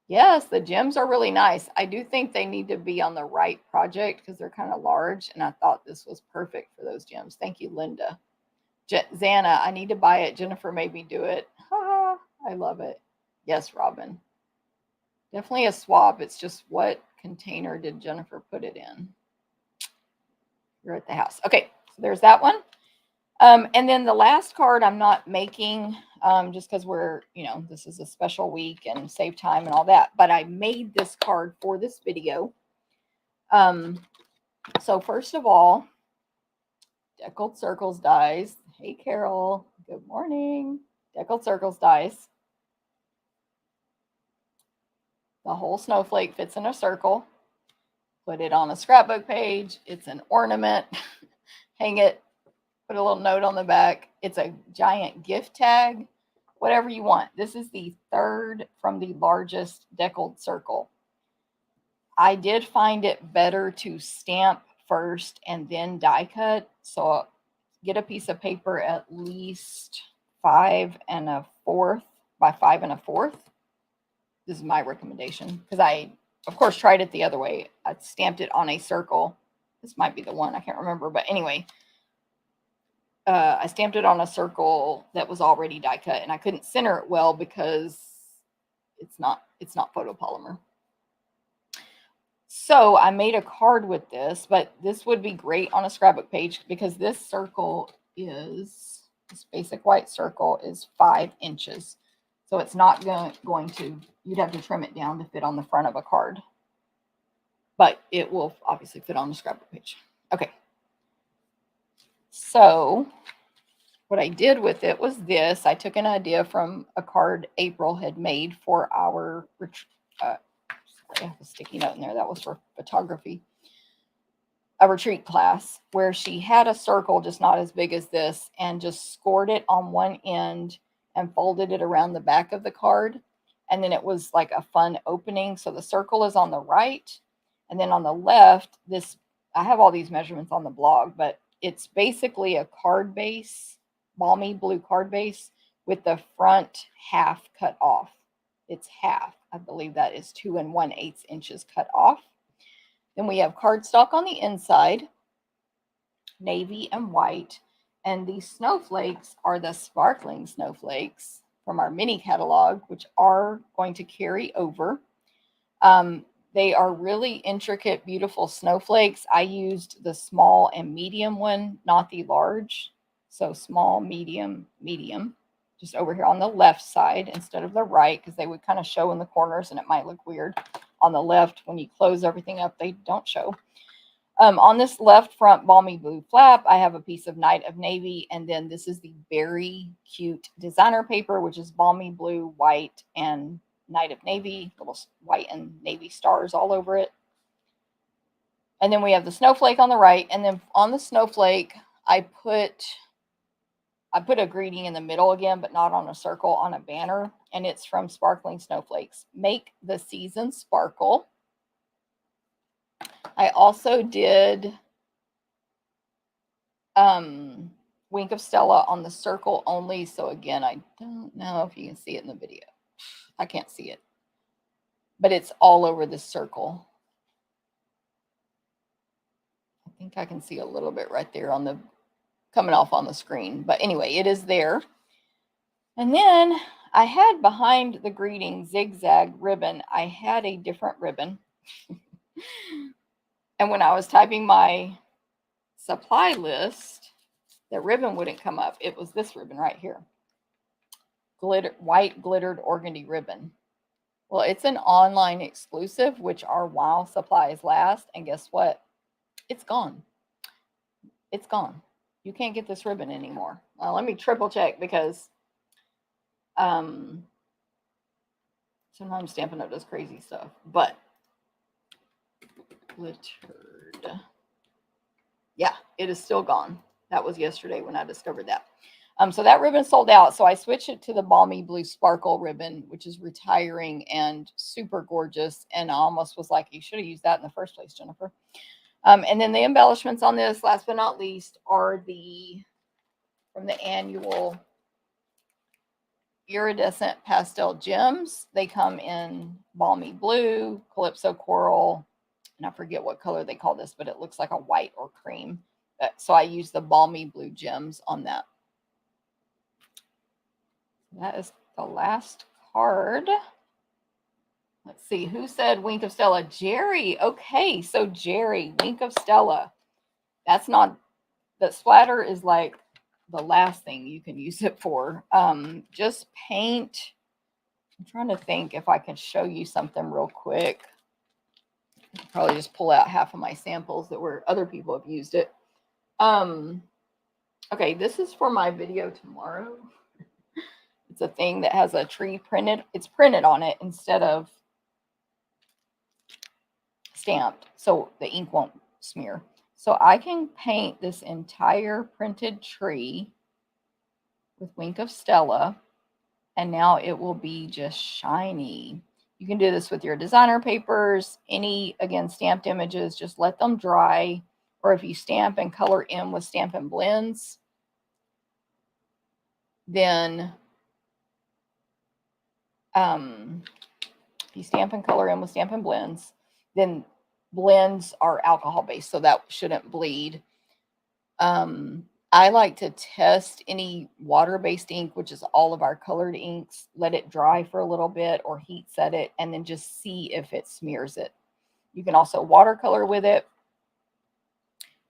Yes, the gems are really nice. I do think they need to be on the right project because they're kind of large, and I thought this was perfect for those gems. Thank you, Linda. Zana, I need to buy it. Jennifer made me do it. I love it. Yes, Robin. Definitely a swap. It's just what container did Jennifer put it in? You're at the house. Okay, so there's that one. And then the last card I'm not making just because we're, this is a special week and save time and all that. But I made this card for this video. So first of all, Deckled Circles dies. Hey, Carol. Good morning. Deckled Circles dies. The whole snowflake fits in a circle. Put it on a scrapbook page. It's an ornament. Hang it. Put a little note on the back. It's a giant gift tag. Whatever you want. This is the 3rd from the largest deckled circle. I did find it better to stamp first and then die cut. So get a piece of paper at least 5 1/4 by 5 1/4. This is my recommendation because I, of course, tried it the other way. I stamped it on a circle. This might be the one. I can't remember. But anyway, I stamped it on a circle that was already die cut, and I couldn't center it well because it's not photopolymer. So I made a card with this, but this would be great on a scrapbook page because this circle is, this basic white circle is 5 inches. So it's not going to, you'd have to trim it down to fit on the front of a card. But it will obviously fit on the scrapbook page. Okay. So what I did with it was this. I took an idea from a card April had made for our sorry, I have a sticky note in there. That was for photography. A retreat class where she had a circle just not as big as this and just scored it on one end and folded it around the back of the card. And then it was like a fun opening. So the circle is on the right. And then on the left, this, I have all these measurements on the blog, but it's basically a card base, balmy blue card base with the front half cut off. It's half. I believe that is 2 1/8 inches cut off. Then we have cardstock on the inside, navy and white. And these snowflakes are the sparkling snowflakes from our mini catalog, which are going to carry over. They are really intricate, beautiful snowflakes. I used the small and medium one, not the large. So small, medium, medium, just over here on the left side instead of the right, because they would kind of show in the corners and it might look weird. On the left, when you close everything up, they don't show. On this left front balmy blue flap, I have a piece of Night of Navy, and then this is the very cute designer paper, which is balmy blue, white, and Night of Navy, little white and navy stars all over it. And then we have the snowflake on the right, and then on the snowflake, I put a greeting in the middle again, but not on a circle, on a banner, and it's from Sparkling Snowflakes. Make the season sparkle. I also did Wink of Stella on the circle only. So again, I don't know if you can see it in the video. I can't see it. But it's all over the circle. I think I can see a little bit right there on the, coming off on the screen. But anyway, it is there. And then I had behind the greeting zigzag ribbon, I had a different ribbon. And when I was typing my supply list, the ribbon wouldn't come up. It was this ribbon right here. White glittered organdy ribbon. Well, it's an online exclusive, which are while supplies last. And guess what? It's gone. It's gone. You can't get this ribbon anymore. Let me triple check because sometimes Stampin' Up! Does crazy stuff. But glittered. Yeah, it is still gone. That was yesterday when I discovered that. So that ribbon sold out. So I switched it to the Balmy Blue Sparkle ribbon, which is retiring and super gorgeous. And I almost was like, you should have used that in the first place, Jennifer. And then the embellishments on this, last but not least, are from the annual iridescent pastel gems. They come in Balmy Blue, Calypso Coral, and I forget what color they call this, but it looks like a white or cream. So I use the Balmy Blue gems on that. That is the last card. Let's see, who said Wink of Stella? Jerry. Okay, so Jerry, Wink of Stella. That's not, the splatter is like the last thing you can use it for. Just paint. I'm trying to think if I can show you something real quick. I'll probably just pull out half of my samples that were other people have used it. Okay, this is for my video tomorrow. It's a thing that has a tree printed. It's printed on it instead of stamped, so the ink won't smear. So I can paint this entire printed tree with Wink of Stella, and now it will be just shiny. You can do this with your designer papers, any, again, stamped images, just let them dry. Or if you stamp and color in with Stampin' Blends, then if you stamp and color in with Stampin' Blends, then blends are alcohol based, so that shouldn't bleed. I like to test any water-based ink, which is all of our colored inks, let it dry for a little bit or heat set it, and then just see if it smears it. You can also watercolor with it,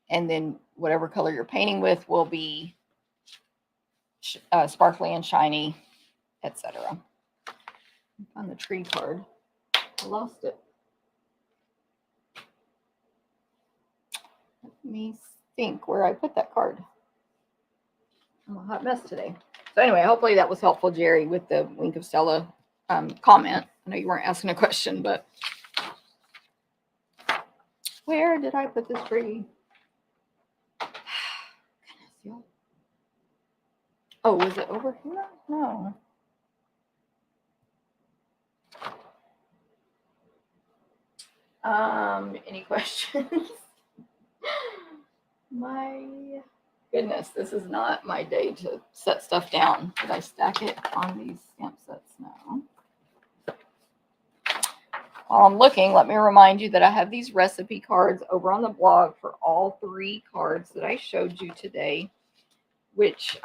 and then whatever color you're painting with will be sparkly and shiny, etc. On the tree card, I lost it. Let me think where I put that card. I'm a hot mess today. So anyway, hopefully that was helpful, Jerry, with the Wink of Stella comment. I know you weren't asking a question, but where did I put this tree? Oh, was it over here? No. Any questions? My goodness, this is not my day to set stuff down. Did I stack it on these stamp sets now? While I'm looking, let me remind you that I have these recipe cards over on the blog for all 3 cards that I showed you today, which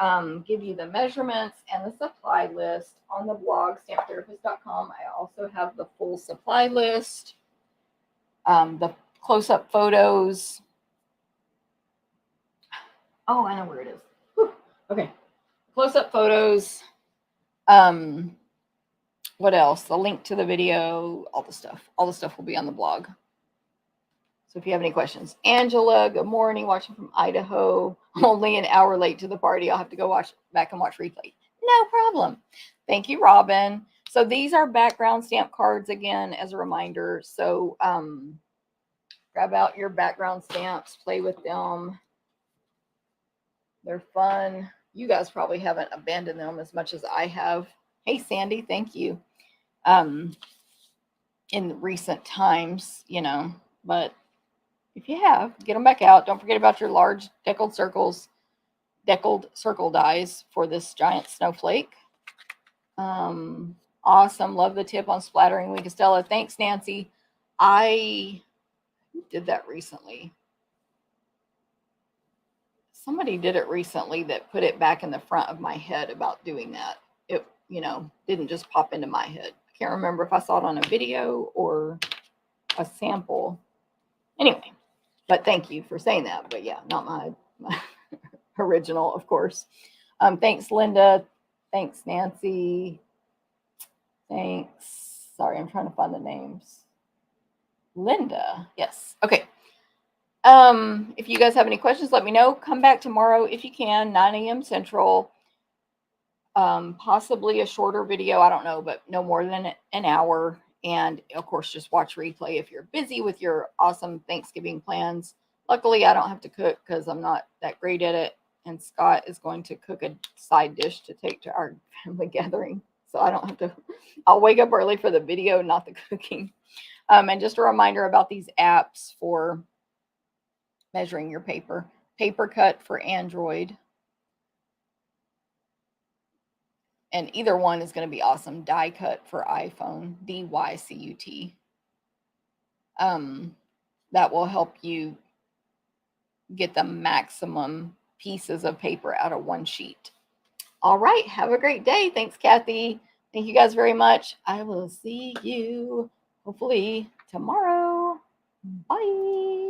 give you the measurements and the supply list on the blog, stamptherapist.com. I also have the full supply list, the close-up photos. Oh, I know where it is. Whew. Okay. Close-up photos. What else? The link to the video, all the stuff. All the stuff will be on the blog. So if you have any questions. Angela, good morning. Watching from Idaho. I'm only an hour late to the party. I'll have to go back and watch replay. No problem. Thank you, Robin. So these are background stamp cards again, as a reminder. So grab out your background stamps, play with them. They're fun. You guys probably haven't abandoned them as much as I have. Hey, Sandy, thank you. In recent times, you know, but if you have, get them back out. Don't forget about your large deckled circle dies for this giant snowflake. Awesome. Love the tip on splattering Wink of Stella. Thanks, Nancy. I did that recently. Somebody did it recently that put it back in the front of my head about doing that. It, you know, didn't just pop into my head. I can't remember if I saw it on a video or a sample. Anyway, but thank you for saying that. But yeah, not my original, of course. Thanks, Linda. Thanks, Nancy. Thanks. Sorry, I'm trying to find the names. Linda. Yes. Okay. If you guys have any questions, let me know. Come back tomorrow if you can, 9 a.m. Central. Possibly a shorter video, I don't know, but no more than an hour. And of course, just watch replay if you're busy with your awesome Thanksgiving plans. Luckily, I don't have to cook because I'm not that great at it. And Scott is going to cook a side dish to take to our family gathering. So I don't have to, I'll wake up early for the video, not the cooking. And just a reminder about these apps for measuring your paper. Paper Cut for Android. And either one is going to be awesome. Die Cut for iPhone, DYCUT. That will help you get the maximum pieces of paper out of one sheet. All right. Have a great day. Thanks, Kathy. Thank you guys very much. I will see you hopefully tomorrow. Bye.